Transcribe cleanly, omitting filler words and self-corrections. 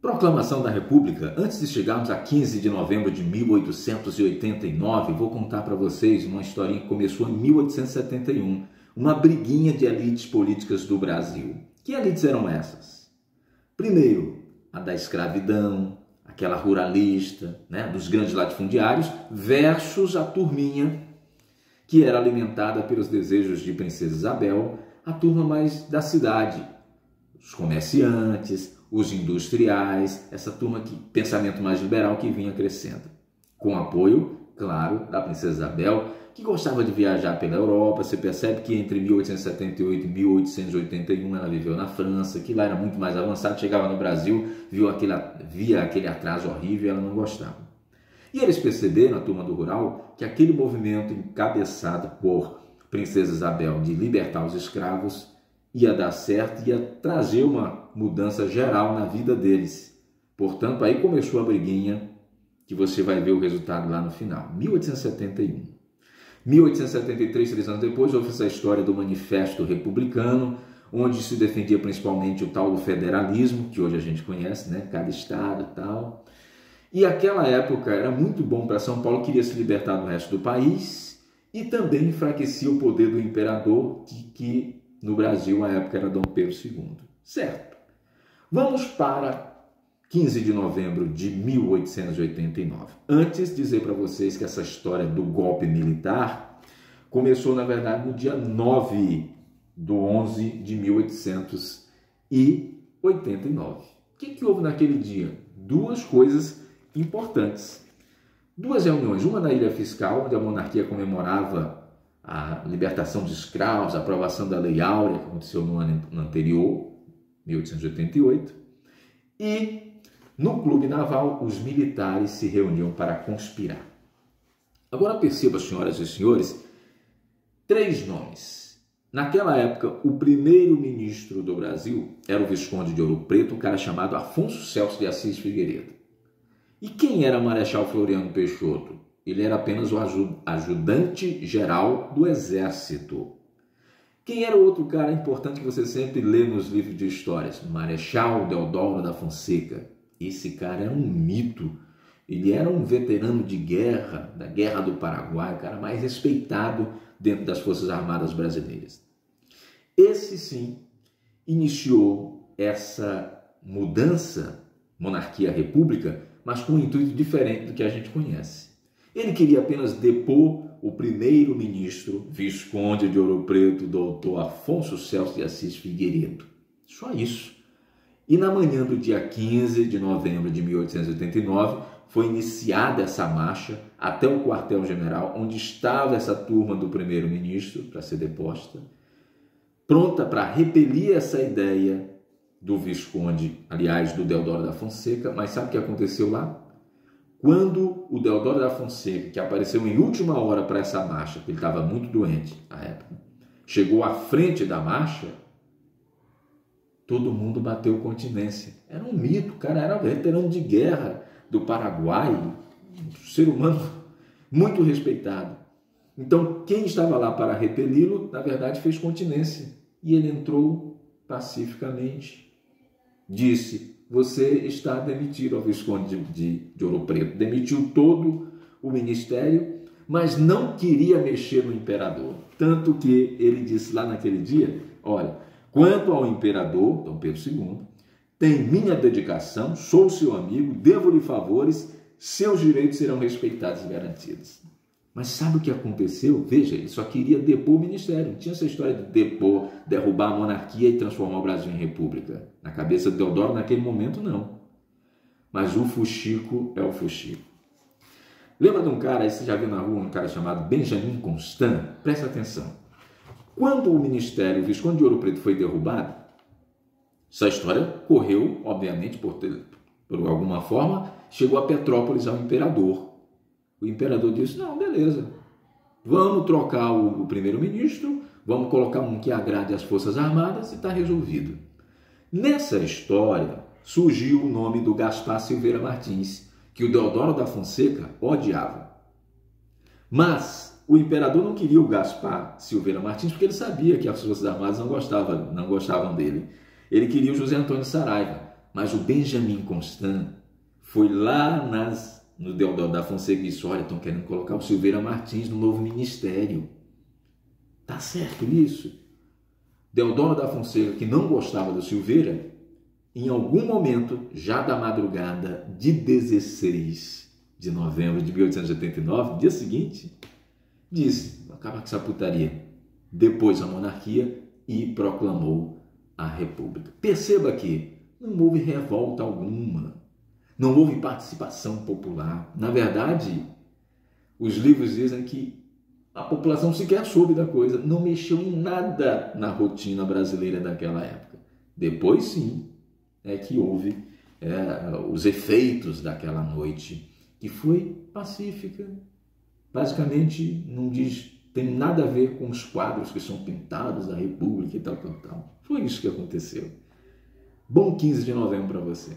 Proclamação da República. Antes de chegarmos a 15 de novembro de 1889, vou contar para vocês uma historinha que começou em 1871, uma briguinha de elites políticas do Brasil. Que elites eram essas? Primeiro, a da escravidão, aquela ruralista, dos grandes latifundiários, versus a turminha que era alimentada pelos desejos de Princesa Isabel, a turma mais da cidade, os comerciantes, os industriais, essa turma que pensamento mais liberal que vinha crescendo. Com apoio, claro, da Princesa Isabel, que gostava de viajar pela Europa. Você percebe que entre 1878 e 1881 ela viveu na França, que lá era muito mais avançado, chegava no Brasil, via aquele atraso horrível e ela não gostava. E eles perceberam, a turma do rural, que aquele movimento encabeçado por Princesa Isabel de libertar os escravos ia dar certo, ia trazer uma mudança geral na vida deles. Portanto, aí começou a briguinha, que você vai ver o resultado lá no final. 1871. 1873, 3 anos depois, houve essa história do Manifesto Republicano, onde se defendia principalmente o tal do federalismo, que hoje a gente conhece, cada estado e tal. E aquela época era muito bom para São Paulo, queria se libertar do resto do país e também enfraquecia o poder do imperador, que no Brasil, à época, era Dom Pedro II. Certo. Vamos para 15 de novembro de 1889. Antes, dizer para vocês que essa história do golpe militar começou, na verdade, no dia 9 de 11 de 1889. O que houve naquele dia? Duas coisas importantes. Duas reuniões, uma na Ilha Fiscal, onde a monarquia comemorava a libertação de escravos, a aprovação da Lei Áurea, que aconteceu no ano anterior, 1888, e no Clube Naval os militares se reuniam para conspirar. Agora perceba, senhoras e senhores, 3 nomes. Naquela época, o primeiro-ministro do Brasil era o Visconde de Ouro Preto, um cara chamado Afonso Celso de Assis Figueiredo. E quem era Marechal Floriano Peixoto? Ele era apenas o ajudante-geral do Exército. Quem era o outro cara importante que você sempre lê nos livros de histórias? Marechal Deodoro da Fonseca. Esse cara era um mito. Ele era um veterano de guerra, da Guerra do Paraguai, o cara mais respeitado dentro das Forças Armadas brasileiras. Esse, sim, iniciou essa mudança, monarquia-república, mas com um intuito diferente do que a gente conhece. Ele queria apenas depor o primeiro-ministro, Visconde de Ouro Preto, doutor Afonso Celso de Assis Figueiredo. Só isso. E na manhã do dia 15 de novembro de 1889, foi iniciada essa marcha até o quartel-general, onde estava essa turma do primeiro-ministro, para ser deposta, pronta para repelir essa ideia do Visconde, aliás, do Deodoro da Fonseca. Mas sabe o que aconteceu lá? Quando o Deodoro da Fonseca, que apareceu em última hora para essa marcha, porque ele estava muito doente na época, chegou à frente da marcha, todo mundo bateu continência. Era um mito, o cara era veterano de guerra do Paraguai, um ser humano muito respeitado. Então, quem estava lá para repeli-lo, na verdade, fez continência. E ele entrou pacificamente, disse: você está demitido, ao Visconde de Ouro Preto. Demitiu todo o ministério, mas não queria mexer no imperador. Tanto que ele disse lá naquele dia: olha, quanto ao imperador, Dom Pedro II, tem minha dedicação, sou seu amigo, devo-lhe favores, seus direitos serão respeitados e garantidos. Mas sabe o que aconteceu? Veja, ele só queria depor o ministério. Não tinha essa história de depor, derrubar a monarquia e transformar o Brasil em república. Na cabeça de Deodoro, naquele momento, não. Mas o fuxico é o fuxico. Lembra de um cara, aí você já viu na rua, um cara chamado Benjamin Constant? Presta atenção. Quando o ministério, o Visconde de Ouro Preto, foi derrubado, essa história correu, obviamente, por alguma forma, chegou a Petrópolis ao imperador. O imperador disse: não, beleza, vamos trocar o primeiro-ministro, vamos colocar um que agrade as Forças Armadas e está resolvido. Nessa história surgiu o nome do Gaspar Silveira Martins, que o Deodoro da Fonseca odiava. Mas o imperador não queria o Gaspar Silveira Martins porque ele sabia que as Forças Armadas não gostavam dele. Ele queria o José Antônio Saraiva. Mas o Benjamin Constant foi lá no Deodoro da Fonseca e disse: olha, estão querendo colocar o Silveira Martins no novo ministério. Tá certo isso? Deodoro da Fonseca, que não gostava do Silveira, em algum momento, já da madrugada de 16 de novembro de 1889, dia seguinte, disse: acaba com essa putaria. Depois a monarquia e proclamou a República. Perceba que não houve revolta alguma, não houve participação popular. Na verdade, os livros dizem que a população sequer soube da coisa, não mexeu em nada na rotina brasileira daquela época. Depois sim é que houve os efeitos daquela noite, que foi pacífica. Basicamente não tem nada a ver com os quadros que são pintados da República e tal. Foi isso que aconteceu. Bom 15 de novembro para você.